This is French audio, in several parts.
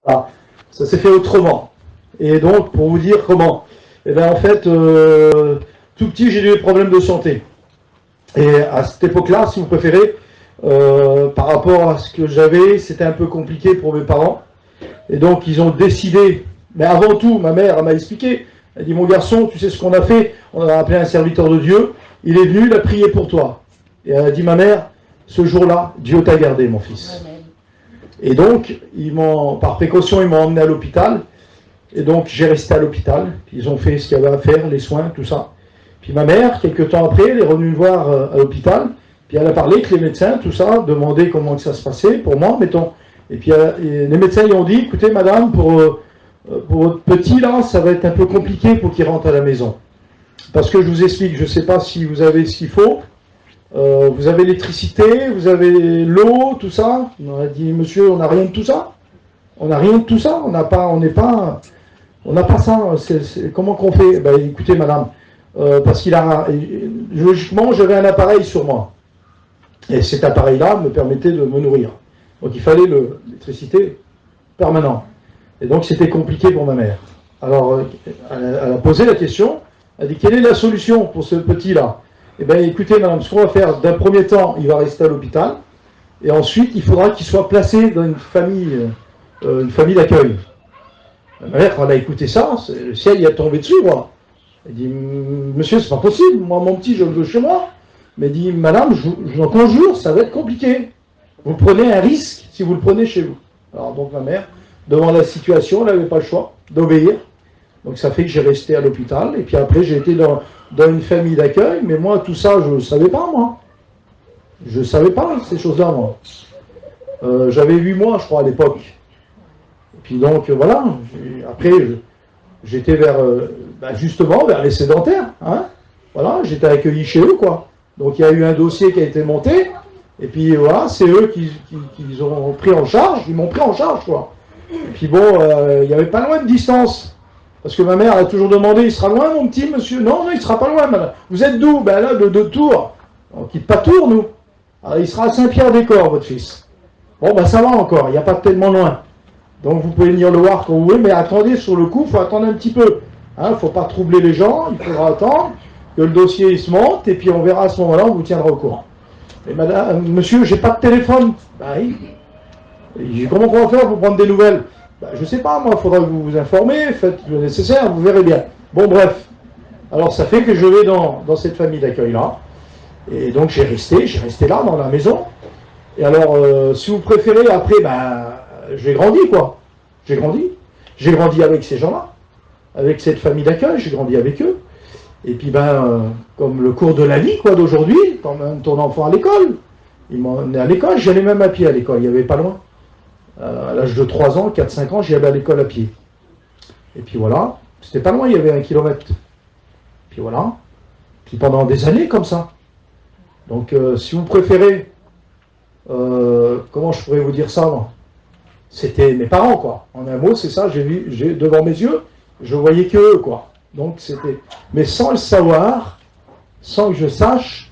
Voilà. Ça s'est fait autrement. Et donc, pour vous dire comment, eh bien, en fait, tout petit, j'ai eu des problèmes de santé. Et à cette époque-là, si vous préférez, par rapport à ce que j'avais, c'était un peu compliqué pour mes parents. Et donc, ils ont décidé, mais avant tout, ma mère m'a expliqué, elle dit, mon garçon, tu sais ce qu'on a fait? On a appelé un serviteur de Dieu, il est venu, il a prié pour toi. Et elle a dit, ma mère, ce jour-là, Dieu t'a gardé, mon fils. Amen. Et donc, par précaution, ils m'ont emmené à l'hôpital. Et donc, j'ai resté à l'hôpital. Ils ont fait ce qu'il y avait à faire, les soins, tout ça. Puis ma mère, quelques temps après, elle est revenue me voir à l'hôpital. Puis elle a parlé avec les médecins, tout ça, demandé comment que ça se passait, pour moi, mettons. Et puis les médecins ils ont dit, écoutez madame, pour votre petit là, ça va être un peu compliqué pour qu'il rentre à la maison. Parce que je vous explique, je ne sais pas si vous avez ce qu'il faut. Vous avez l'électricité, vous avez l'eau, tout ça. On a dit, monsieur, on n'a rien de tout ça. On n'a rien de tout ça. On n'a pas ça. Comment qu'on fait? Ben, écoutez madame, parce qu'il a, logiquement, j'avais un appareil sur moi. Et cet appareil-là me permettait de me nourrir. Donc il fallait l'électricité permanente. Et donc c'était compliqué pour ma mère. Alors elle a posé la question, elle a dit quelle est la solution pour ce petit-là? Eh bien écoutez madame, ce qu'on va faire, d'un premier temps, il va rester à l'hôpital, et ensuite il faudra qu'il soit placé dans une famille d'accueil. Ma mère, quand elle a écouté ça, le ciel y a tombé dessus, moi. Elle dit, monsieur, c'est pas possible, moi mon petit, je le veux chez moi. Mais elle dit, madame, je vous en conjure, ça va être compliqué. Vous prenez un risque si vous le prenez chez vous. Alors donc ma mère, devant la situation, elle n'avait pas le choix d'obéir. Donc ça fait que j'ai resté à l'hôpital. Et puis après, j'ai été dans une famille d'accueil. Mais moi, tout ça, je ne savais pas, moi. Je ne savais pas ces choses-là, moi. J'avais 8 mois, je crois, à l'époque. Et puis donc, voilà. Après, j'étais justement vers les sédentaires. Hein, voilà, j'étais accueilli chez eux, quoi. Donc il y a eu un dossier qui a été monté. Et puis voilà, c'est eux qui ont pris en charge, ils m'ont pris en charge, quoi. Et puis bon, il n'y avait pas loin de distance. Parce que ma mère a toujours demandé, il sera loin mon petit monsieur? Non, il ne sera pas loin, madame. Vous êtes d'où? Ben là, de Tours. On ne quitte pas Tours, nous. Alors, il sera à Saint-Pierre-des-Corps, votre fils. Bon, ben ça va encore, il n'y a pas tellement loin. Donc vous pouvez venir le voir quand vous voulez, mais attendez, sur le coup, il faut attendre un petit peu. Il ne faut pas troubler les gens, il faudra attendre que le dossier il se monte, et puis on verra à ce moment-là, on vous tiendra au courant. Et madame, monsieur, j'ai pas de téléphone. Ben oui. Comment on va faire pour prendre des nouvelles? Ben, je sais pas, moi, il faudra que vous vous informez, faites le nécessaire, vous verrez bien. Bon, bref. Alors, ça fait que je vais dans cette famille d'accueil-là. Et donc, j'ai resté là, dans la maison. Et alors, si vous préférez, après, j'ai grandi, quoi. J'ai grandi avec ces gens-là, avec cette famille d'accueil, j'ai grandi avec eux. Et puis, comme le cours de la vie, quoi, d'aujourd'hui, quand même ton enfant à l'école. Il m'emmenait à l'école, j'allais même à pied à l'école, il n'y avait pas loin. À l'âge de 3 ans, 4-5 ans, j'y allais à l'école à pied. Et puis voilà, c'était pas loin, il y avait 1 kilomètre. Puis voilà. Puis pendant des années comme ça. Donc, si vous préférez, comment je pourrais vous dire ça, moi? C'était mes parents, quoi. En un mot, c'est ça, j'ai devant mes yeux, je voyais que eux, quoi. Donc c'était, mais sans le savoir, sans que je sache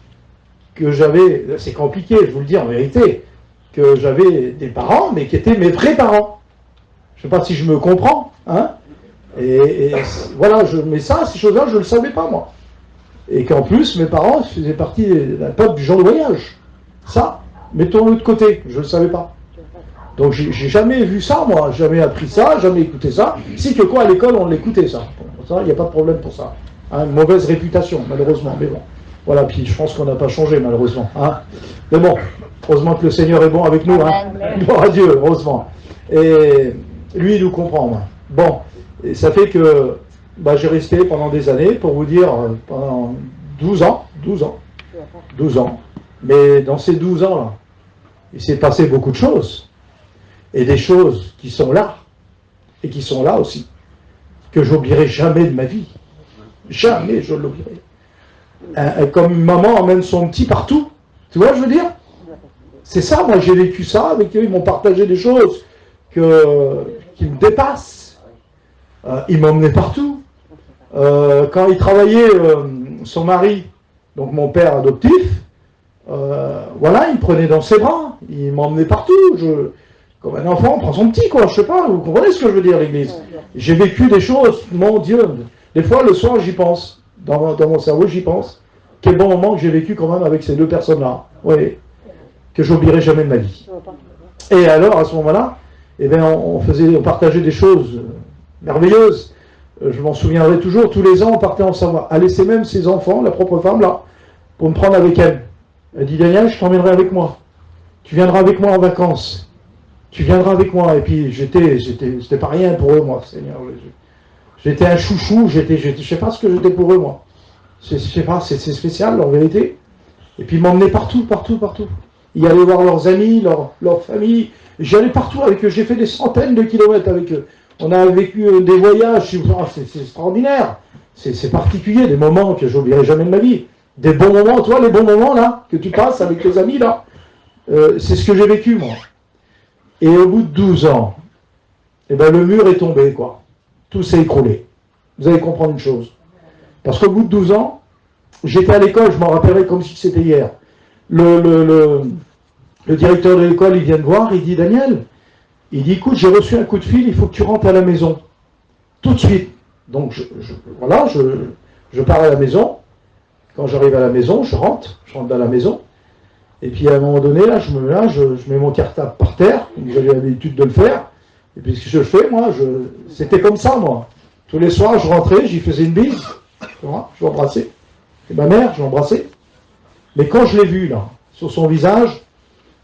que j'avais, c'est compliqué, je vous le dis en vérité, que j'avais des parents, mais qui étaient mes vrais parents. Je ne sais pas si je me comprends, hein. Et voilà, mais ça, ces choses-là, je ne le savais pas, moi. Et qu'en plus, mes parents faisaient partie d'un peuple du genre de voyage. Ça, mettons-le de côté, je ne le savais pas. Donc j'ai jamais vu ça, moi, jamais appris ça, jamais écouté ça. Si que quoi, à l'école, on l'écoutait, ça. Il n'y a pas de problème pour ça. Hein, une mauvaise réputation, malheureusement, mais bon. Voilà, puis je pense qu'on n'a pas changé, malheureusement. Hein. Mais bon, heureusement que le Seigneur est bon avec nous. Hein. Gloire à Dieu, heureusement. Et lui, il nous comprend. Hein. Bon, et ça fait que j'ai resté pendant des années, pour vous dire, pendant 12 ans. Mais dans ces 12 ans-là, il s'est passé beaucoup de choses. Et des choses qui sont là, et qui sont là aussi, que j'oublierai jamais de ma vie. Jamais je l'oublierai. Comme une maman emmène son petit partout. Tu vois, je veux dire? C'est ça, moi j'ai vécu ça avec eux, ils m'ont partagé des choses qui me dépassent. Ils m'emmenaient partout. Quand il travaillait, son mari, donc mon père adoptif, voilà, il me prenait dans ses bras, il m'emmenait partout. comme un enfant prend son petit, quoi, je sais pas, vous comprenez ce que je veux dire, l'église. J'ai vécu des choses, mon Dieu, des fois, le soir, j'y pense, dans mon cerveau, j'y pense. Quel bon moment que j'ai vécu quand même avec ces deux personnes-là, oui, que j'oublierai jamais de ma vie. Et alors, à ce moment-là, eh bien, on partageait des choses merveilleuses. Je m'en souviendrai toujours, tous les ans, on partait en Savoie. Elle laissait même ses enfants, la propre femme, là, pour me prendre avec elle. Elle dit, Daniel, je t'emmènerai avec moi. Tu viendras avec moi en vacances. Tu viendras avec moi. Et puis, j'étais pas rien pour eux, moi, Seigneur. J'étais un chouchou, je sais pas ce que j'étais pour eux, moi. Je sais pas, c'est spécial, en vérité. Et puis, ils m'emmenaient partout, partout, partout. Ils allaient voir leurs amis, leur famille. J'allais partout avec eux. J'ai fait des centaines de kilomètres avec eux. On a vécu des voyages, c'est extraordinaire. C'est particulier, des moments que j'oublierai jamais de ma vie. Des bons moments, toi, les bons moments, là, que tu passes avec tes amis, là. C'est ce que j'ai vécu, moi. Et au bout de 12 ans, eh ben, le mur est tombé, quoi. Tout s'est écroulé. Vous allez comprendre une chose. Parce qu'au bout de 12 ans, j'étais à l'école, je m'en rappellerai comme si c'était hier. Le directeur de l'école, il vient me voir, il dit, Daniel, il dit, écoute, j'ai reçu un coup de fil, il faut que tu rentres à la maison. Tout de suite. Donc, je pars à la maison. Quand j'arrive à la maison, je rentre dans la maison. Et puis, à un moment donné, là, je mets mon cartable par terre, comme j'avais l'habitude de le faire. Et puis, ce que je fais, moi, c'était comme ça, moi. Tous les soirs, je rentrais, j'y faisais une bise. Tu vois, je l'embrassais. Et ma mère, je l'embrassais. Mais quand je l'ai vu, là, sur son visage,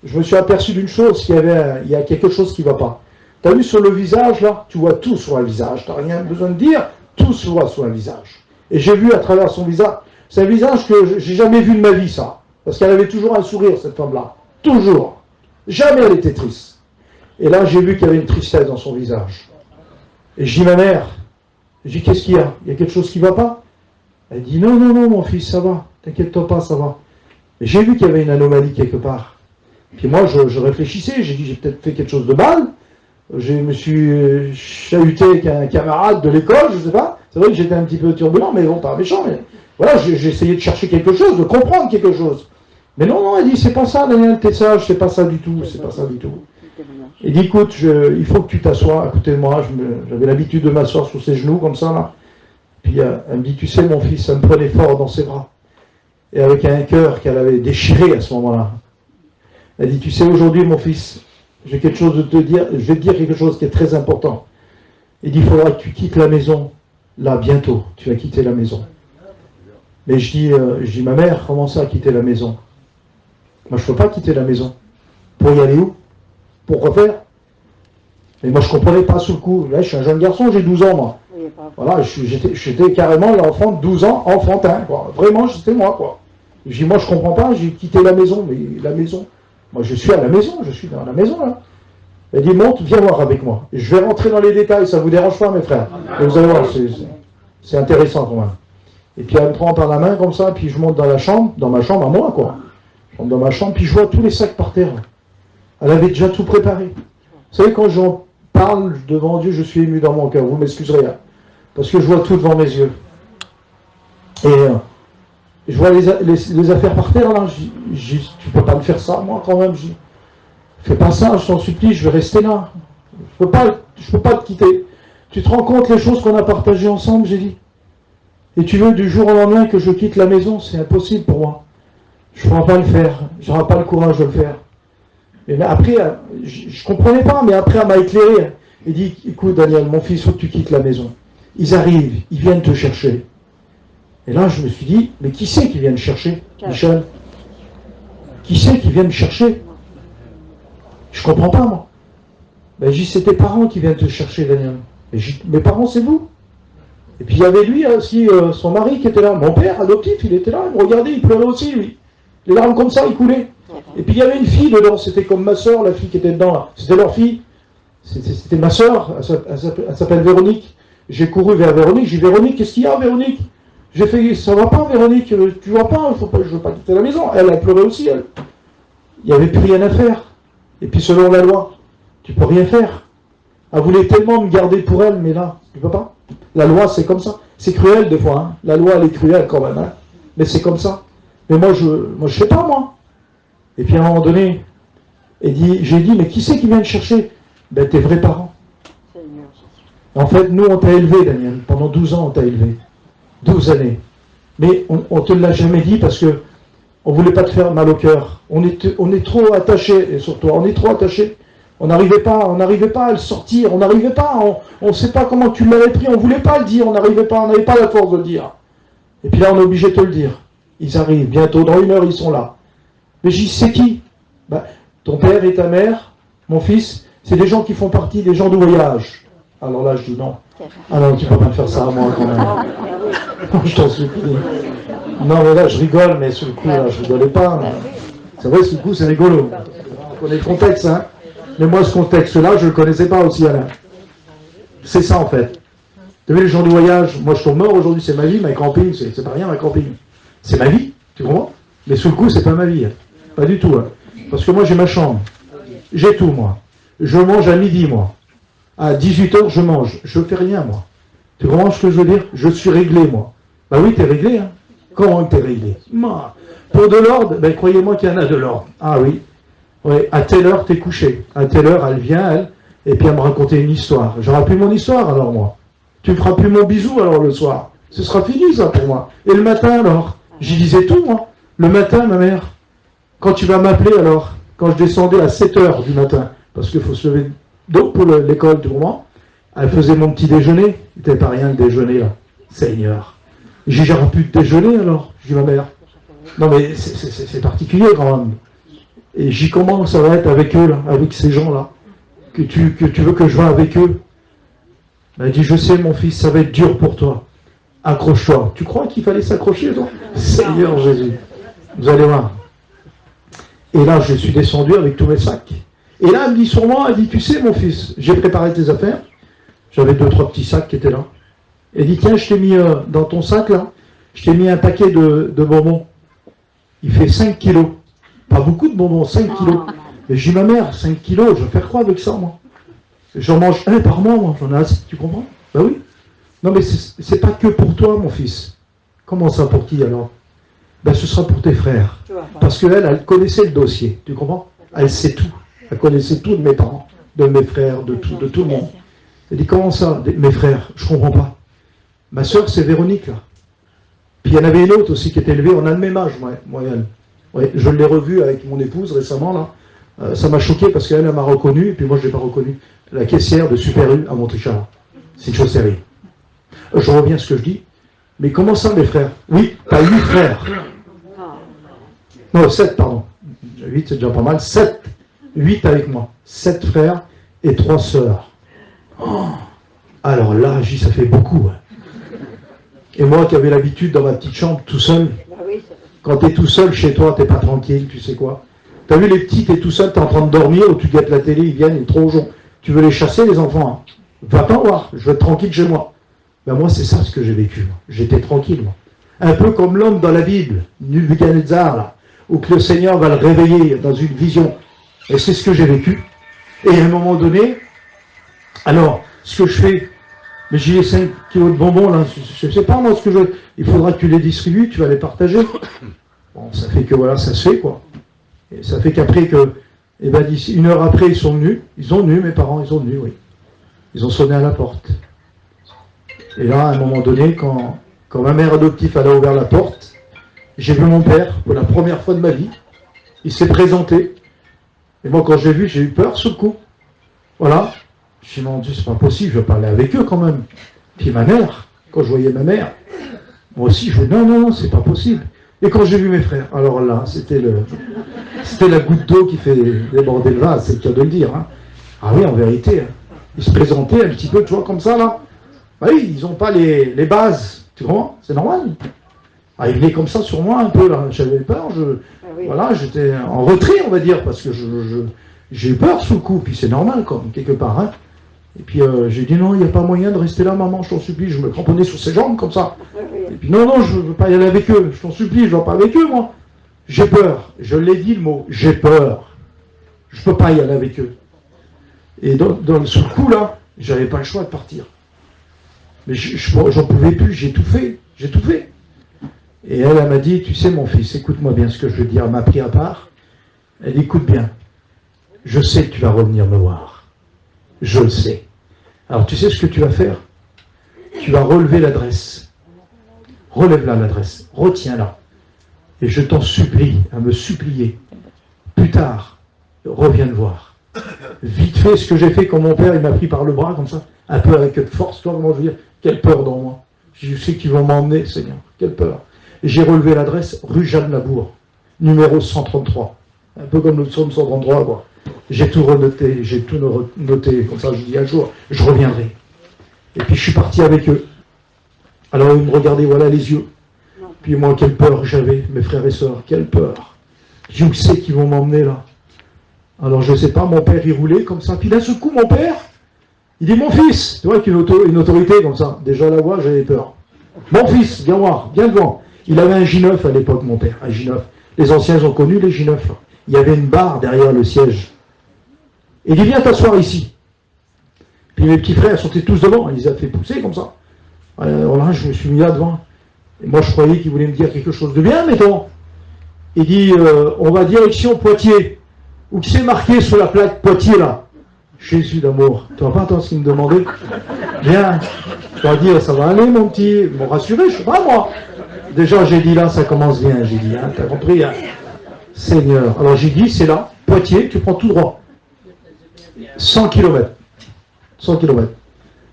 je me suis aperçu d'une chose, il y a quelque chose qui ne va pas. Tu as vu sur le visage, là, tu vois tout sur un visage, tu n'as rien besoin de dire, tout se voit sur un visage. Et j'ai vu à travers son visage, c'est un visage que j'ai jamais vu de ma vie, ça. Parce qu'elle avait toujours un sourire, cette femme-là. Toujours. Jamais elle était triste. Et là, j'ai vu qu'il y avait une tristesse dans son visage. Et je dis, ma mère, qu'est-ce qu'il y a? Il y a quelque chose qui ne va pas? Elle dit, non, non, non, mon fils, ça va. T'inquiète-toi pas, ça va. Et j'ai vu qu'il y avait une anomalie quelque part. Puis moi, je réfléchissais, j'ai dit, j'ai peut-être fait quelque chose de mal. Je me suis chahuté avec un camarade de l'école, je ne sais pas. C'est vrai que j'étais un petit peu turbulent, mais bon, pas méchant. Mais voilà, j'ai essayé de chercher quelque chose, de comprendre quelque chose. Mais non, non, elle dit, c'est pas ça, Daniel, t'es sage, c'est pas ça du tout, c'est pas ça du tout. Il dit, écoute, il faut que tu t'assoies à côté de moi. J'avais l'habitude de m'asseoir sur ses genoux, comme ça, là. Puis elle me dit, tu sais, mon fils, ça me prenait fort dans ses bras. Et avec un cœur qu'elle avait déchiré à ce moment-là. Elle dit, tu sais, aujourd'hui, mon fils, j'ai quelque chose de te dire, je vais te dire quelque chose qui est très important. Il dit, il faudra que tu quittes la maison, là, bientôt, tu vas quitter la maison. Mais je dis, ma mère, comment ça, quitter la maison? Moi, je ne peux pas quitter la maison. Pour y aller où? Pourquoi faire? Mais moi, je ne comprenais pas sous le coup. Là, je suis un jeune garçon, j'ai 12 ans, moi. Voilà, j'étais carrément l'enfant de 12 ans, enfantin, quoi. Vraiment, c'était moi, quoi. Je dis, moi, je ne comprends pas, j'ai quitté la maison, mais la maison... Moi, je suis à la maison, je suis dans la maison, là. Elle dit, monte, viens voir avec moi. Je vais rentrer dans les détails, ça ne vous dérange pas, mes frères. Et vous allez voir, c'est intéressant, quand même. Et puis, elle me prend par la main, comme ça, puis je monte dans la chambre, dans ma chambre à moi, quoi. Je monte dans ma chambre, puis je vois tous les sacs par terre. Elle avait déjà tout préparé. Vous savez, quand j'en parle devant Dieu, je suis ému dans mon cœur. Vous m'excuserez, hein, parce que je vois tout devant mes yeux. Et je vois les affaires par terre, là. Je dis, tu peux pas me faire ça, moi, quand même. Je dis, fais pas ça, je t'en supplie, je vais rester là. Je peux pas te quitter. Tu te rends compte les choses qu'on a partagées ensemble, j'ai dit. Et tu veux du jour au lendemain que je quitte la maison, c'est impossible pour moi. Je ne pourrai pas le faire. Je n'aurai pas le courage de le faire. Et après, je ne comprenais pas, mais après, elle m'a éclairé. Elle dit, écoute, Daniel, mon fils, il faut que tu quittes la maison. Ils arrivent, ils viennent te chercher. Et là, je me suis dit, mais qui c'est qui vient me chercher, Michel? Qui c'est qui vient me chercher? Je ne comprends pas, moi. Ben, j'ai dit, c'est tes parents qui viennent te chercher, Daniel. Et j'ai dit, mes parents, c'est vous? Et puis il y avait lui aussi, son mari qui était là. Mon père, adoptif, il était là, il me regardait, il pleurait aussi, lui. Les larmes comme ça, il coulait. Et puis il y avait une fille dedans, c'était comme ma soeur, la fille qui était dedans, là. C'était leur fille. C'était ma soeur, elle s'appelle Véronique. J'ai couru vers Véronique, j'ai dit, Véronique, qu'est-ce qu'il y a, Véronique? J'ai fait, ça va pas, Véronique, tu vois pas, je veux pas quitter la maison. Elle pleurait aussi, elle. Il n'y avait plus rien à faire. Et puis selon la loi, tu peux rien faire. Elle voulait tellement me garder pour elle, mais là, tu peux pas. La loi, c'est comme ça. C'est cruel des fois. Hein. La loi, elle est cruelle quand même. Hein. Mais c'est comme ça. Mais moi, je sais pas, moi. Et puis à un moment donné, J'ai dit, mais qui c'est qui vient te chercher? Ben, tes vrais parents. En fait, nous, on t'a élevé, Daniel. Pendant 12 ans, on t'a élevé. 12 années. Mais on ne te l'a jamais dit parce que on ne voulait pas te faire mal au cœur. On est trop attachés sur toi. On est trop attachés. On n'arrivait pas à le sortir. On n'arrivait pas. On ne sait pas comment tu l'avais pris. On ne voulait pas le dire. On n'avait pas la force de le dire. Et puis là, on est obligé de te le dire. Ils arrivent. Bientôt, dans 1 heure, ils sont là. Mais j'y sais qui? Ben, ton père et ta mère, mon fils, c'est des gens qui font partie des gens de voyage. Alors là, je dis non. Ah non, tu ne peux pas me faire ça à moi quand même. Non, je t'en supplie. Non, mais là, je rigole, mais sur le coup, là, je ne rigolais pas. C'est vrai, sur le coup, c'est rigolo. On connaît le contexte, hein. Mais moi, ce contexte-là, je ne le connaissais pas aussi, Alain. C'est ça, en fait. Tu vois, les gens du voyage, moi, je tombe mort aujourd'hui, c'est ma vie, ma camping, c'est pas rien, ma camping. C'est ma vie, tu comprends? Mais sur le coup, c'est pas ma vie. Hein. Pas du tout. Hein. Parce que moi, j'ai ma chambre. J'ai tout, moi. Je mange à midi, moi. À 18h, je mange. Je ne fais rien, moi. Tu comprends ce que je veux dire? Je suis réglé, moi. Bah oui, t'es réglé, hein. Comment t'es réglé? Moi. Pour de l'ordre, ben croyez-moi qu'il y en a de l'ordre. Ah oui. Ouais, à telle heure, t'es couché. À telle heure, elle vient, elle, et puis elle me raconter une histoire. J'aurai plus mon histoire, alors, moi. Tu ne feras plus mon bisou, alors, le soir. Ce sera fini, ça, pour moi. Et le matin, alors? J'y disais tout, moi. Le matin, ma mère. Quand tu vas m'appeler, alors, quand je descendais à 7h du matin, parce qu'il faut se lever donc pour l'école, tu comprends? Elle faisait mon petit déjeuner. Il n'était pas rien le déjeuner, là. Seigneur. J'aurais pu déjeuner, alors? Je dis, ma mère. Non, mais c'est particulier, quand même. Et j'y commence, ça va être avec eux, là, avec ces gens-là. Que tu veux que je voie avec eux. Elle dit, je sais, mon fils, ça va être dur pour toi. Accroche-toi. Tu crois qu'il fallait s'accrocher, toi? Seigneur Jésus. Vous allez voir. Et là, je suis descendu avec tous mes sacs. Et là, elle me dit sur moi, elle dit, tu sais, mon fils, j'ai préparé tes affaires. J'avais 2-3 petits sacs qui étaient là. Elle dit, tiens, je t'ai mis dans ton sac, là, je t'ai mis un paquet de bonbons. Il fait 5 kilos. Pas beaucoup de bonbons, 5 kilos. Et j'ai dit, ma mère, 5 kilos, je vais faire quoi avec ça, moi? J'en mange un par mois, moi, j'en ai assez, tu comprends? Ben oui. Non, mais c'est pas que pour toi, mon fils. Comment ça, pour qui, alors? Ben, ce sera pour tes frères. Parce qu'elle, elle connaissait le dossier, tu comprends? Elle sait tout. Elle connaissait tout de mes parents, de mes frères, de tout le monde. Elle dit, comment ça, mes frères? Je ne comprends pas. Ma soeur, c'est Véronique, là. Puis il y en avait une autre aussi qui était élevée, on a le même âge, moi et elle. Ouais, je l'ai revue avec mon épouse récemment, là. Ça m'a choqué parce qu'elle m'a reconnu, et puis moi je ne l'ai pas reconnue. La caissière de Super U à Montrichard. C'est une chose sérieuse. Je reviens à ce que je dis. Mais comment ça, mes frères? Oui, tu as 8 frères. Non, 7, pardon. 8, c'est déjà pas mal. 7. 8 avec moi. 7 frères et 3 sœurs. Oh, alors là, j'ai dit, ça fait beaucoup. Hein. Et moi qui avais l'habitude dans ma petite chambre, tout seul, quand tu es tout seul chez toi, tu n'es pas tranquille, tu sais quoi. Tu as vu les petits, tu es tout seul, tu es en train de dormir, ou tu guettes la télé, ils viennent, ils trop jaune. Tu veux les chasser, les enfants? Hein. Va pas voir, je veux être tranquille chez moi. Ben moi, c'est ça ce que j'ai vécu. J'étais tranquille, moi. Un peu comme l'homme dans la Bible, Nebuchadnezzar, là, où que le Seigneur va le réveiller dans une vision. Et c'est ce que j'ai vécu. Et à un moment donné, alors, ce que je fais, mais j'ai les 5 kilos de bonbons, là, je ne sais pas moi ce que je veux. Il faudra que tu les distribues, tu vas les partager. Bon, ça fait que voilà, ça se fait, quoi. Et ça fait qu'après que, eh ben, d'ici 1 heure après, ils sont venus. Ils ont venu, mes parents, ils ont venu, oui. Ils ont sonné à la porte. Et là, à un moment donné, quand ma mère adoptive elle a ouvert la porte, j'ai vu mon père pour la première fois de ma vie. Il s'est présenté. Et moi, quand j'ai vu, j'ai eu peur sur le coup. Voilà. Je me suis dit, mon Dieu, c'est pas possible, je vais parler avec eux quand même. Puis ma mère, quand je voyais ma mère, moi aussi, je me dis, non, c'est pas possible. Et quand j'ai vu mes frères, alors là, c'était la goutte d'eau qui fait déborder le vase, c'est le cas de le dire. Hein. Ah oui, en vérité. Hein. Ils se présentaient un petit peu, tu vois, comme ça, là. Bah oui, ils n'ont pas les bases, tu comprends? C'est normal. Ah, ils venaient comme ça sur moi un peu, là. J'avais peur, voilà, j'étais en retrait, on va dire, parce que j'ai eu peur sous le coup, puis c'est normal, comme, quelque part. Hein. Et puis j'ai dit, non, il n'y a pas moyen de rester là, maman, je t'en supplie. Je me cramponnais sur ses jambes, comme ça. Et puis, non, je ne veux pas y aller avec eux, je t'en supplie, je ne vais pas avec eux, moi. J'ai peur, je l'ai dit le mot, j'ai peur. Je ne peux pas y aller avec eux. Et sous le coup, là, j'avais pas le choix de partir. Mais j'en pouvais plus, j'ai tout fait. Et elle m'a dit, tu sais mon fils, écoute-moi bien ce que je veux dire. Elle m'a pris à part. Elle dit, écoute bien. je sais que tu vas revenir me voir. Je le sais. Alors tu sais ce que tu vas faire? Tu vas relever l'adresse. Relève-la l'adresse. Retiens-la. Et je t'en supplie, à me supplier. Plus tard, reviens me voir. Vite fait ce que j'ai fait quand mon père il m'a pris par le bras comme ça, un peu avec force, toi, comment je veux dire, quelle peur dans moi. Je sais qu'ils vont m'emmener, Seigneur, quelle peur. Et j'ai relevé l'adresse, rue Jeanne-Labour, numéro 133. Un peu comme le psaume 133, quoi. J'ai tout renoté, j'ai tout noté, comme ça je dis un jour, je reviendrai. Et puis je suis parti avec eux. Alors ils me regardaient, voilà les yeux. Puis moi, quelle peur j'avais, mes frères et sœurs, quelle peur. Je sais qu'ils vont m'emmener là. Alors je ne sais pas, mon père il roulait comme ça, puis d'un seul coup mon père, il dit mon fils, tu vois qu'une une autorité comme ça, déjà la voix j'avais peur. Mon fils, viens voir, viens devant. Il avait un J9 à l'époque mon père, un J9. Les anciens ont connu les J9. Il y avait une barre derrière le siège. Et il dit viens t'asseoir ici. Puis mes petits frères sont tous devant, ils les a fait pousser comme ça. Alors là je me suis mis là devant. Et moi je croyais qu'il voulait me dire quelque chose de bien, mettons. Il dit on va direction Poitiers. Où qui c'est marqué sur la plaque Poitiers là? Jésus d'amour. Tu vas pas entendre ce qu'il me demandait? Viens. Je dois dire, ça va aller mon petit. Ils m'ont rassuré, je sais pas moi. Déjà j'ai dit là, ça commence bien, j'ai dit, hein, t'as compris, hein? Seigneur. Alors j'ai dit, c'est là, Poitiers, tu prends tout droit. 100 km. 100 km.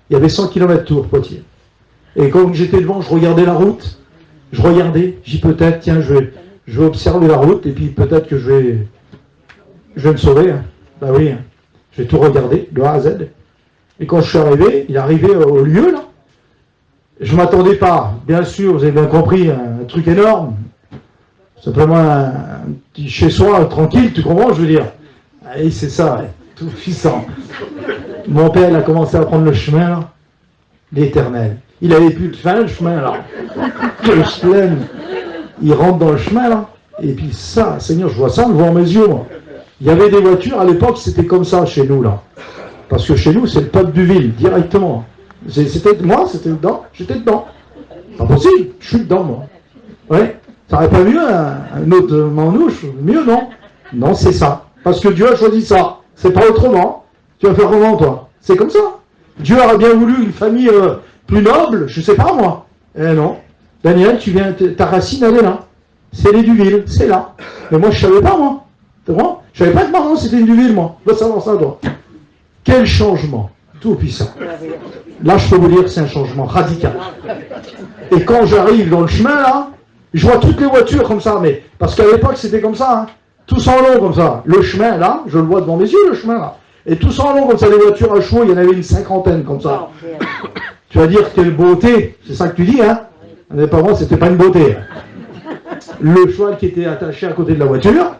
Il y avait 100 km tour, Poitiers. Et quand j'étais devant, je regardais la route. Je regardais, j'ai dit peut-être, tiens, je vais observer la route et puis peut-être que je vais me sauver. Hein. Ben oui, hein. Je vais tout regarder, de A à Z. Et quand je suis arrivé, il est arrivé au lieu, là. Je ne m'attendais pas, bien sûr, vous avez bien compris, un truc énorme. Simplement un petit chez-soi, tranquille, tu comprends, je veux dire. Et c'est ça, ouais, tout puissant. Mon père, il a commencé à prendre le chemin, là, l'éternel. Il avait plus de fin, le chemin, là. Le chemin, il rentre dans le chemin, là. Et puis ça, Seigneur, je vois ça devant mes yeux, moi. Il y avait des voitures, à l'époque, c'était comme ça chez nous, là. Parce que chez nous, c'est le peuple du ville, directement. Moi, c'était dedans, j'étais dedans. Pas possible, je suis dedans, moi. Ouais. Ça aurait pas mieux un autre manouche, mieux, non? Non, c'est ça. Parce que Dieu a choisi ça. C'est pas autrement. Tu vas faire comment, toi? C'est comme ça. Dieu aurait bien voulu une famille plus noble, je sais pas, moi. Eh non. Daniel, tu viens, ta racine, elle est là. C'est les Duville, c'est là. Mais moi, je savais pas, moi. Tu vois? Je savais pas que maintenant c'était une Duville, moi. Je dois savoir ça, toi. Quel changement. Tout puissant. Là, je peux vous dire que c'est un changement radical. Et quand j'arrive dans le chemin, là, je vois toutes les voitures comme ça, mais parce qu'à l'époque, c'était comme ça, hein. Tous en long comme ça. Le chemin, là, je le vois devant mes yeux, le chemin, là. Et tous en long comme ça, les voitures à chevaux, il y en avait une 50aine comme ça. Tu vas dire que quelle beauté, c'est ça que tu dis, hein? Mais pas moi, c'était pas une beauté. Le cheval qui était attaché à côté de la voiture,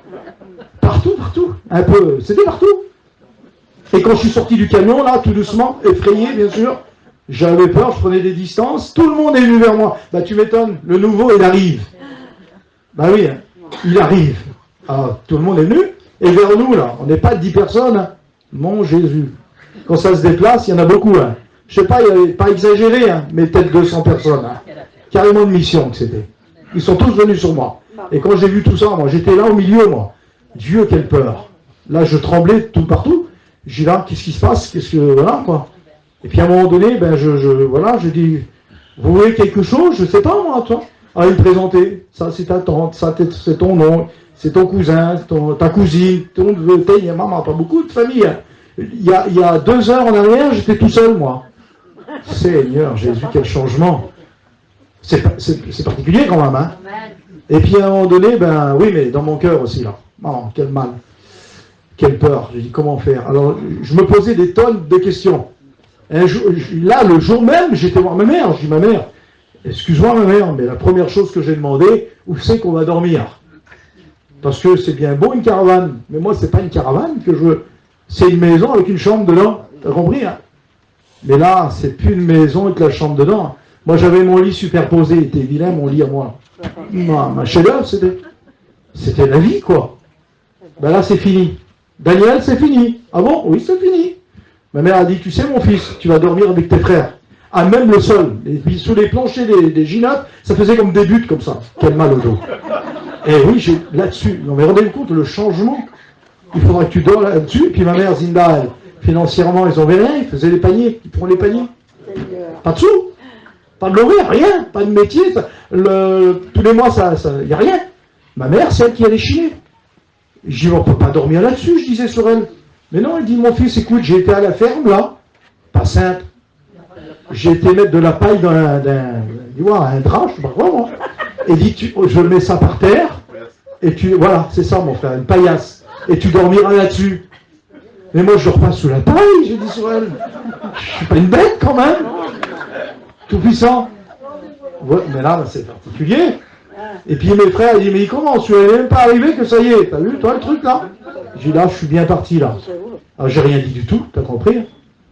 partout, un peu, c'était partout. Et quand je suis sorti du camion, là, tout doucement, effrayé, bien sûr, j'avais peur, je prenais des distances, tout le monde est venu vers moi. Bah, tu m'étonnes, le nouveau, il arrive. Bah oui, hein, il arrive. Ah, tout le monde est venu, et vers nous, là, on n'est pas 10 personnes, hein. Mon Jésus. Quand ça se déplace, il y en a beaucoup, hein. Je sais pas, il n'y avait pas exagéré, hein, mais peut-être 200 personnes, hein. Carrément de mission que c'était. Ils sont tous venus sur moi. Et quand j'ai vu tout ça, moi, j'étais là au milieu, moi. Dieu, quelle peur. Là, je tremblais tout partout. J'ai dit là, qu'est-ce qui se passe? Qu'est-ce que, voilà, quoi. Et puis à un moment donné, ben, je dis, vous voulez quelque chose? Je sais pas, moi, toi. Ah, il me présentait. Ça, c'est ta tante, ça, c'est ton nom, c'est ton cousin, ta cousine, il y a maman, pas beaucoup de famille. Hein. Il y a 2 heures en arrière, j'étais tout seul, moi. Seigneur Jésus, quel changement. C'est particulier quand même, hein. Et puis à un moment donné, ben oui, mais dans mon cœur aussi, là. Oh, quel mal. Quelle peur. J'ai dit, comment faire? Alors, je me posais des tonnes de questions. Là, le jour même, j'étais voir ma mère. Je dis, ma mère, excuse-moi ma mère, mais la première chose que j'ai demandé, où c'est qu'on va dormir? Parce que c'est bien beau une caravane, mais moi, c'est pas une caravane que je veux. C'est une maison avec une chambre dedans. T'as compris, hein? Mais là, c'est plus une maison avec la chambre dedans. Moi, j'avais mon lit superposé. Il était vilain, mon lit à moi. Ma chef-d'œuvre, c'était la vie, quoi. Ben là, c'est fini. Daniel, c'est fini. Ah bon? Oui, c'est fini. Ma mère a dit, tu sais, mon fils, tu vas dormir avec tes frères. Ah, même le sol. Et puis, sous les planchers des G9, ça faisait comme des buttes, comme ça. Quel mal au dos. Et oui, là-dessus, vous vous rendez compte, le changement. il faudra que tu dors là-dessus. Et puis ma mère, Zinda, elle, financièrement, ils n'avaient rien, ils faisaient les paniers, ils font les paniers. Pas de sous, pas de lorée, rien, pas de métier. Tous les mois, il n'y a rien. Ma mère, c'est elle qui allait chiner. Je dis, on ne peut pas dormir là-dessus, je disais sur elle. Mais non, elle dit, mon fils, écoute, j'ai été à la ferme, là, pas simple. J'ai été mettre de la paille dans un drap, je sais pas quoi, moi. Et dit, je mets ça par terre, et voilà, c'est ça, mon frère, une paillasse. Et tu dormiras là-dessus. Mais moi, je repasse sous la paille, j'ai dit sur elle. Je suis pas une bête, quand même. Tout puissant. Ouais, mais là, c'est particulier. Et puis mes frères, ils disent, mais comment, tu n'es même pas arrivé que ça y est, t'as vu, toi, le truc, là? J'ai dit, là, je suis bien parti, là. Alors, j'ai rien dit du tout, t'as compris?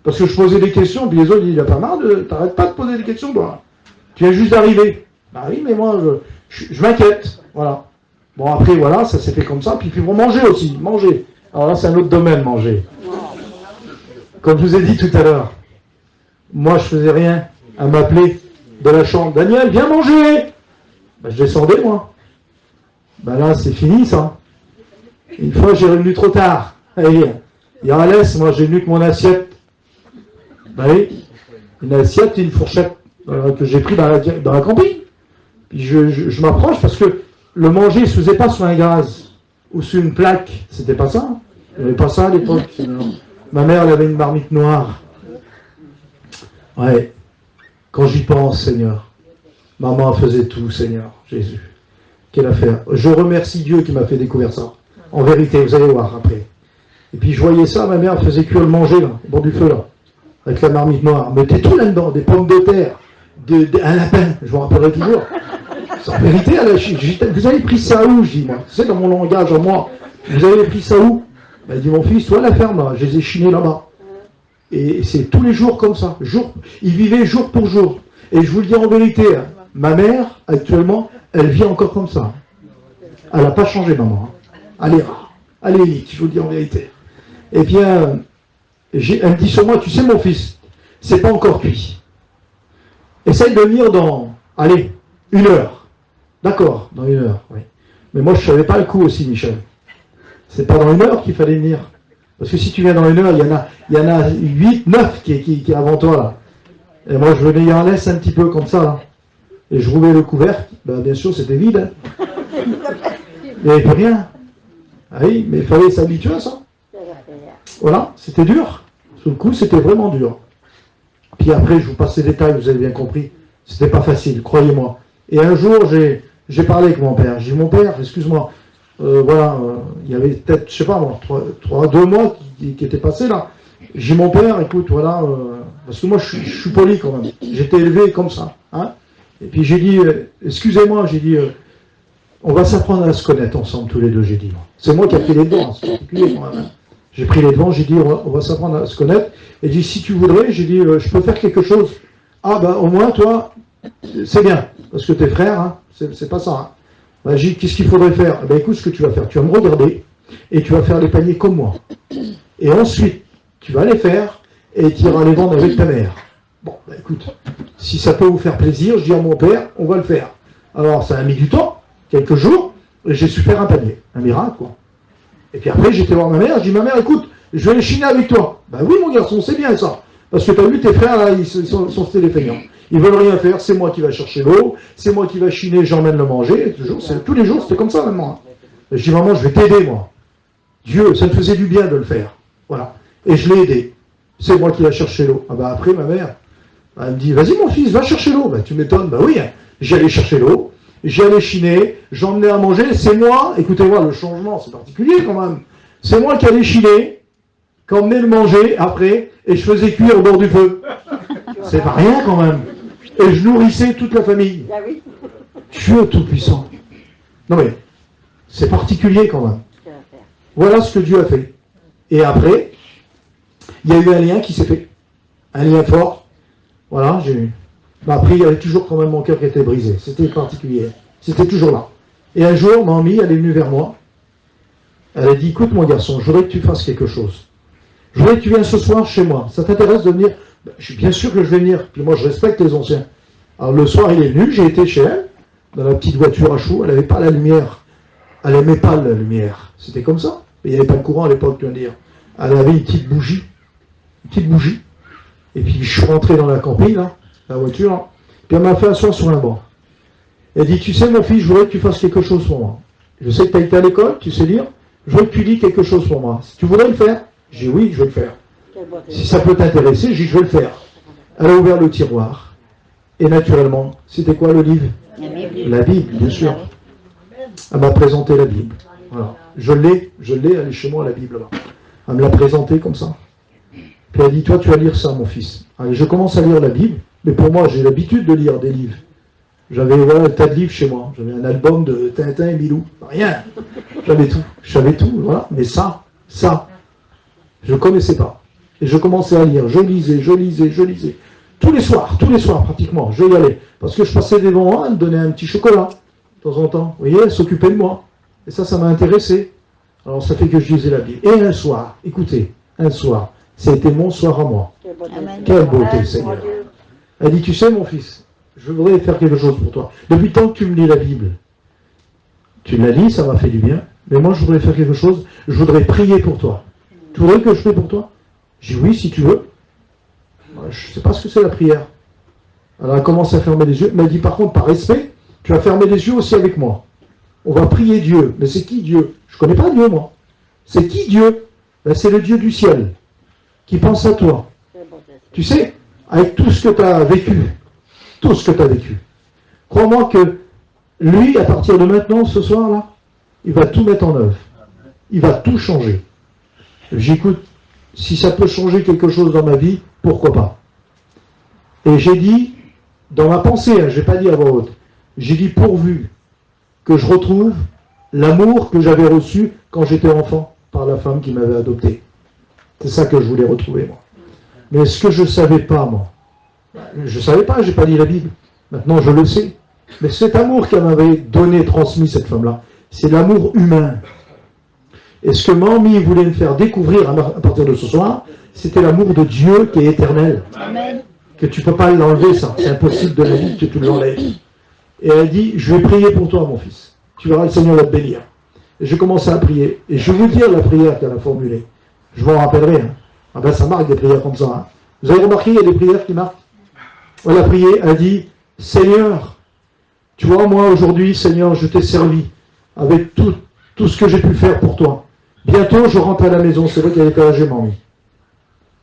Parce que je posais des questions, puis les autres, ils disent, il a pas marre, t'arrêtes pas de poser des questions, toi. Tu viens juste d'arriver. Bah oui, mais moi, je m'inquiète, voilà. Bon, après, voilà, ça s'est fait comme ça, puis pour manger aussi, manger. Alors là, c'est un autre domaine, manger. Comme je vous ai dit tout à l'heure, moi, je faisais rien à m'appeler de la chambre, Daniel, viens manger. Ben, je descendais, moi. Ben là, c'est fini, ça. Une fois, j'ai revenu trop tard. Allez, il y a un laisse, moi, j'ai venu que mon assiette. Ben oui, une assiette et une fourchette que j'ai pris dans la camping. Puis je m'approche parce que le manger ne se faisait pas sur un gaz ou sur une plaque. C'était pas ça. Il n'y avait pas ça à l'époque. Ma mère, elle avait une marmite noire. Ouais. Quand j'y pense, Seigneur. Maman faisait tout, Seigneur, Jésus. Quelle affaire. Je remercie Dieu qui m'a fait découvrir ça. En vérité, vous allez voir après. Et puis je voyais ça, ma mère faisait cuire le manger, là, au bord du feu, là, avec la marmite noire. Mettez tout là-dedans, des pommes de terre, un lapin, je vous rappellerai toujours. C'est en vérité, vous avez pris ça où, je dis, moi. C'est dans mon langage, à moi. Vous avez pris ça où? Elle dit, mon fils, toi, la ferme, là, je les ai chinés là-bas. Et c'est tous les jours comme ça. Ils vivaient jour pour jour. Et je vous le dis en vérité, hein, ma mère, actuellement, elle vit encore comme ça. Elle n'a pas changé, maman. Allez, je vous le dis en vérité. Eh bien, elle me dit sur moi, tu sais, mon fils, c'est pas encore cuit. Essaye de venir dans, 1 heure. D'accord, dans 1 heure, oui. Mais moi, je ne savais pas le coup aussi, Michel. C'est pas dans 1 heure qu'il fallait venir. Parce que si tu viens dans 1 heure, il y en a 8, 9 qui est avant toi, là. Et moi, je venais en laisse un petit peu comme ça, là. Et je rouvrais le couvercle. Ben, bien sûr, c'était vide. Hein. Il n'y avait plus rien. Ah oui, mais il fallait s'habituer à ça. Voilà, c'était dur. Sur le coup, c'était vraiment dur. Puis après, je vous passe les détails, vous avez bien compris. C'était pas facile, croyez-moi. Et un jour, j'ai parlé avec mon père. J'ai dit, mon père, excuse-moi, il y avait peut-être, je sais pas moi, 2 mois qui étaient passés là. J'ai dit, mon père, écoute, voilà, parce que moi je suis poli quand même. J'étais élevé comme ça. Hein. Et puis j'ai dit, excusez-moi, j'ai dit, on va s'apprendre à se connaître ensemble tous les deux, j'ai dit. C'est moi qui ai pris les devants, c'est particulier quand même. Hein. J'ai pris les devants, j'ai dit, on va s'apprendre à se connaître. Et j'ai dit, si tu voudrais, j'ai dit, je peux faire quelque chose. Ah ben, au moins, toi, c'est bien, parce que tes frères, hein, c'est pas ça. Hein. Ben, j'ai dit, qu'est-ce qu'il faudrait faire? Ben écoute ce que tu vas faire. Tu vas me regarder, et tu vas faire les paniers comme moi. Et ensuite, tu vas les faire, et tu iras les vendre avec ta mère. Bon, ben écoute, si ça peut vous faire plaisir, je dis à mon père, on va le faire. Alors, ça a mis du temps, quelques jours, et j'ai su faire un panier. Un miracle, quoi. Et puis après, j'étais voir ma mère, je dis, ma mère, écoute, je vais les chiner avec toi. Ben oui, mon garçon, c'est bien ça. Parce que tu as vu, tes frères, là, ils sont des feignants. Ils veulent rien faire, c'est moi qui vais chercher l'eau, c'est moi qui vais chiner, j'emmène le manger. Tous les jours, c'était comme ça, maman. Et je dis, maman, je vais t'aider, moi. Dieu, ça me faisait du bien de le faire. Voilà. Et je l'ai aidé. C'est moi qui vais chercher l'eau. Ah ben après, ma mère, elle me dit, vas-y, mon fils, va chercher l'eau. Ben tu m'étonnes. Ben oui, hein. J'allais chercher l'eau, j'allais chiner, j'emmenais à manger, c'est moi, écoutez-moi, le changement, c'est particulier quand même. C'est moi qui allais chiner, qui emmenais le manger après, et je faisais cuire au bord du feu. C'est pas rien quand même. Et je nourrissais toute la famille. Dieu Tout-Puissant. Non mais, c'est particulier quand même. Voilà ce que Dieu a fait. Et après, il y a eu un lien qui s'est fait. Un lien fort. Voilà, j'ai eu. Mais après, il y avait toujours quand même mon cœur qui était brisé. C'était particulier. C'était toujours là. Et un jour, mamie, elle est venue vers moi. Elle a dit, écoute mon garçon, je voudrais que tu fasses quelque chose. Je voudrais que tu viennes ce soir chez moi. Ça t'intéresse de venir? Ben, je suis bien sûr que je vais venir. Puis moi, je respecte les anciens. Alors le soir, il est venu, j'ai été chez elle, dans la petite voiture à chou. Elle n'avait pas la lumière. Elle n'aimait pas la lumière. C'était comme ça. il n'y avait pas de courant à l'époque, tu vas dire. Elle avait une petite bougie, et puis je suis rentré dans la camping, là, la voiture, là, puis elle m'a fait asseoir sur un banc. Elle dit, tu sais mon fils, je voudrais que tu fasses quelque chose pour moi. Je sais que tu as été à l'école, tu sais lire, je veux que tu lis quelque chose pour moi. Si tu voudrais le faire, j'ai dit oui, je vais le faire. Si ça peut t'intéresser, j'ai dit je vais le faire. Elle a ouvert le tiroir. Et naturellement, c'était quoi le livre? La Bible, bien sûr. Elle m'a présenté la Bible. Voilà. Je l'ai, elle est chez moi, la Bible là. Elle me l'a présentée comme ça. Puis elle dit, toi tu vas lire ça mon fils. Allez, je commence à lire la Bible, mais pour moi j'ai l'habitude de lire des livres. J'avais un tas de livres chez moi. J'avais un album de Tintin et Milou. Rien. J'avais tout. Je savais tout, voilà. Mais ça, je ne connaissais pas. Et je commençais à lire. Je lisais. Tous les soirs pratiquement, je y allais. Parce que je passais devant moi, elle me donnait un petit chocolat, de temps en temps. Vous voyez, elle s'occupait de moi. Et ça m'a intéressé. Alors ça fait que je lisais la Bible. Et un soir, écoutez, ça a été mon soir à moi. Amen. Quelle beauté, Seigneur. Elle dit, tu sais mon fils, je voudrais faire quelque chose pour toi. Depuis le temps que tu me lis la Bible, tu la lis, ça m'a fait du bien. Mais moi, je voudrais faire quelque chose. Je voudrais prier pour toi. Tu voudrais que je prie pour toi? J'ai dit oui, si tu veux. Je ne sais pas ce que c'est la prière. Alors, elle commence à fermer les yeux. Elle m'a dit, par contre, par respect, tu vas fermer les yeux aussi avec moi. On va prier Dieu. Mais c'est qui Dieu? Je ne connais pas Dieu, moi. C'est qui Dieu? Ben, c'est le Dieu du ciel qui pense à toi. Tu sais, avec tout ce que tu as vécu, crois-moi que lui, à partir de maintenant, ce soir-là, il va tout mettre en œuvre. Il va tout changer. J'écoute, si ça peut changer quelque chose dans ma vie, pourquoi pas? Et j'ai dit, dans ma pensée, je ne vais pas dire à voix haute, j'ai dit pourvu que je retrouve l'amour que j'avais reçu quand j'étais enfant par la femme qui m'avait adopté. C'est ça que je voulais retrouver, moi. Mais ce que je ne savais pas, moi, je ne savais pas, je n'ai pas lu la Bible. Maintenant, je le sais. Mais cet amour qu'elle m'avait donné, transmis, cette femme-là, c'est l'amour humain. Et ce que Mamie voulait me faire découvrir à partir de ce soir, c'était l'amour de Dieu qui est éternel. Amen. Que tu ne peux pas l'enlever, ça. C'est impossible de la vie que tu l'enlèves. Et elle dit, je vais prier pour toi, mon fils. Tu verras, le Seigneur va te bénir. Et j'ai commencé à prier. Et je vais vous dire la prière qu'elle a formulée. Je m'en rappellerai. Hein. Ah ben, ça marque des prières comme ça. Hein. Vous avez remarqué, il y a des prières qui marquent. Elle a prié, elle a dit, Seigneur, tu vois, moi aujourd'hui, Seigneur, je t'ai servi avec tout ce que j'ai pu faire pour toi. Bientôt, je rentre à la maison. C'est vrai qu'elle était âgée, Mamie.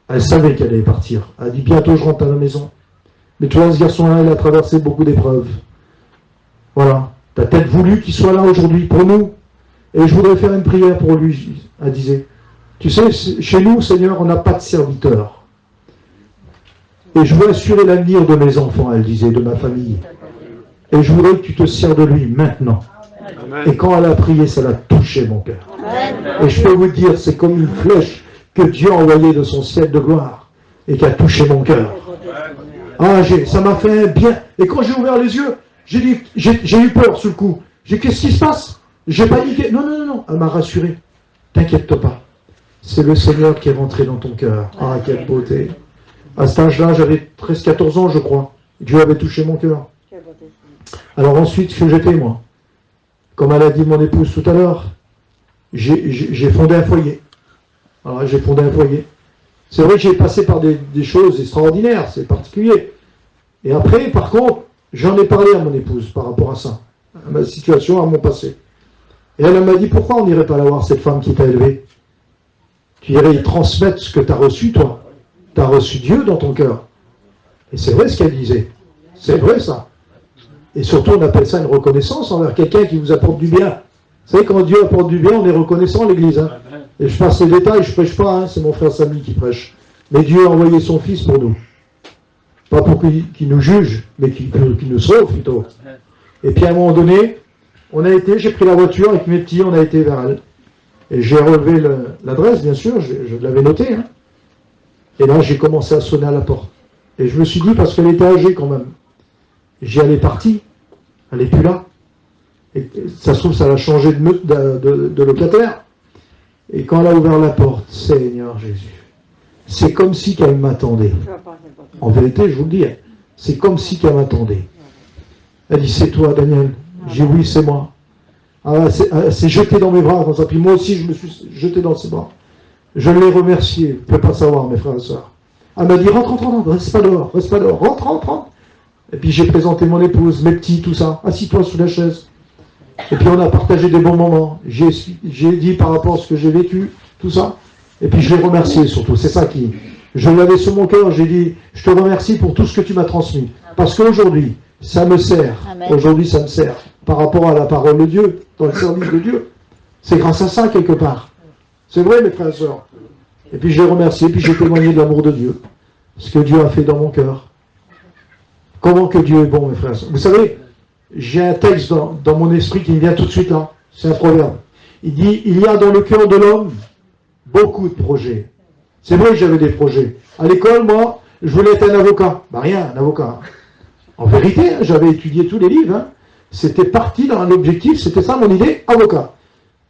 Elle savait qu'elle allait partir. Elle a dit, bientôt, je rentre à la maison. Mais tu vois, ce garçon-là, il a traversé beaucoup d'épreuves. Voilà. Tu as peut-être voulu qu'il soit là aujourd'hui pour nous. Et je voudrais faire une prière pour lui, elle disait. Tu sais, chez nous, Seigneur, on n'a pas de serviteur. Et je veux assurer l'avenir de mes enfants, elle disait, de ma famille. Et je voudrais que tu te sers de lui maintenant. Amen. Et quand elle a prié, ça l'a touché mon cœur. Amen. Et je peux vous dire, c'est comme une flèche que Dieu a envoyée de son ciel de gloire et qui a touché mon cœur. Ah, ça m'a fait bien. Et quand j'ai ouvert les yeux, j'ai eu peur sur le coup. J'ai dit, qu'est-ce qui se passe? J'ai paniqué. Non. Elle m'a rassuré. T'inquiète pas. C'est le Seigneur qui est rentré dans ton cœur. Ah, quelle beauté. À cet âge-là, j'avais 13-14 ans, je crois. Dieu avait touché mon cœur. Alors ensuite, ce que j'ai fait, moi, comme elle a dit mon épouse tout à l'heure, j'ai fondé un foyer. Alors, j'ai fondé un foyer. C'est vrai que j'ai passé par des choses extraordinaires, c'est particulier. Et après, par contre, j'en ai parlé à mon épouse par rapport à ça, à ma situation, à mon passé. Et elle m'a dit, pourquoi on n'irait pas la voir, cette femme qui t'a élevé? Tu irais y transmettre ce que tu as reçu, toi. Tu as reçu Dieu dans ton cœur. Et c'est vrai ce qu'elle disait. C'est vrai ça. Et surtout, on appelle ça une reconnaissance envers quelqu'un qui vous apporte du bien. Vous savez, quand Dieu apporte du bien, on est reconnaissant à l'église. Hein. Et je passe les détails, je ne prêche pas, hein, c'est mon frère Samy qui prêche. Mais Dieu a envoyé son Fils pour nous. Pas pour qu'il nous juge, mais qu'il nous sauve plutôt. Et puis à un moment donné, j'ai pris la voiture avec mes petits, on a été vers elle. Et j'ai relevé l'adresse, bien sûr, je l'avais noté. Hein. Et là, j'ai commencé à sonner à la porte. Et je me suis dit, parce qu'elle était âgée quand même. Elle est partie. Elle n'est plus là. Et ça se trouve, ça l'a changé de locataire. Et quand elle a ouvert la porte, Seigneur Jésus, c'est comme si qu'elle m'attendait. En vérité, je vous le dis, c'est comme si qu'elle m'attendait. Elle dit, c'est toi, Daniel? J'ai dit, oui, c'est moi. Elle s'est jetée dans mes bras comme ça. Puis moi aussi, je me suis jeté dans ses bras. Je l'ai remerciée. Vous ne pouvez pas savoir, mes frères et sœurs. Elle m'a dit, rentre, reste pas dehors, rentre. Et puis j'ai présenté mon épouse, mes petits, tout ça. Assis-toi sous la chaise. Et puis on a partagé des bons moments. J'ai dit par rapport à ce que j'ai vécu, tout ça. Et puis je l'ai remercié surtout. C'est ça qui... Je l'avais sur mon cœur. J'ai dit, je te remercie pour tout ce que tu m'as transmis. Parce qu'aujourd'hui, ça me sert. Aujourd'hui, ça me sert. Par rapport à la parole de Dieu, dans le service de Dieu. C'est grâce à ça, quelque part. C'est vrai, mes frères et sœurs. Et puis je l'ai remercié, puis j'ai témoigné de l'amour de Dieu. Ce que Dieu a fait dans mon cœur. Comment que Dieu est bon, mes frères et sœurs. Vous savez, j'ai un texte dans mon esprit qui me vient tout de suite là. C'est un proverbe. Il dit, il y a dans le cœur de l'homme beaucoup de projets. C'est vrai que j'avais des projets. À l'école, moi, je voulais être un avocat. Ben rien, un avocat. En vérité, hein, j'avais étudié tous les livres. Hein. C'était parti dans un objectif, c'était ça mon idée, avocat.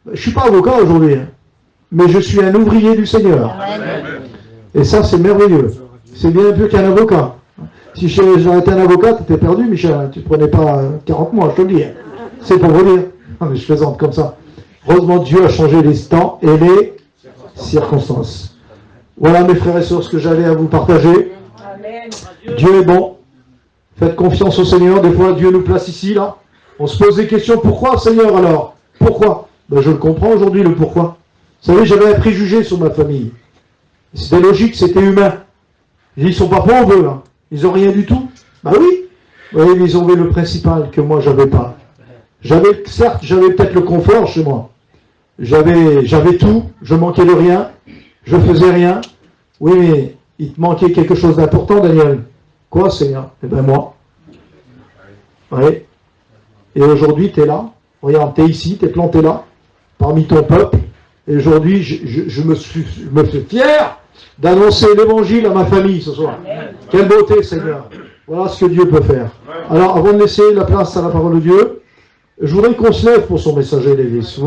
Je ne suis pas avocat aujourd'hui, hein, mais je suis un ouvrier du Seigneur. Amen. Et ça, c'est merveilleux. C'est bien plus qu'un avocat. Si j'aurais été un avocat, tu étais perdu, Michel. Tu ne prenais pas 40 mois, je te le dis. C'est pour vous dire. Non, mais je plaisante comme ça. Heureusement, Dieu a changé les temps et les circonstances. Voilà, mes frères et sœurs, ce que j'allais à vous partager. Amen. Dieu est bon. Faites confiance au Seigneur. Des fois, Dieu nous place ici, là. On se pose des questions. Pourquoi, Seigneur, alors? Pourquoi? Ben, je le comprends aujourd'hui, le pourquoi. Vous savez, j'avais un préjugé sur ma famille. C'était logique, c'était humain. Ils ne sont pas pauvres, là. Ils n'ont rien du tout. Ben oui. Oui, mais ils ont eu le principal que moi, j'avais pas. Certes, j'avais peut-être le confort chez moi. J'avais tout. Je manquais de rien. Je faisais rien. Oui, mais il te manquait quelque chose d'important, Daniel. Quoi, Seigneur? Eh bien, moi. Oui. Et aujourd'hui, tu es là. Regarde, tu es ici, tu es planté là, parmi ton peuple. Et aujourd'hui, je me suis fier d'annoncer l'évangile à ma famille ce soir. Amen. Quelle beauté, Seigneur. Voilà ce que Dieu peut faire. Alors, avant de laisser la place à la parole de Dieu, je voudrais qu'on se lève pour son messager, l'église.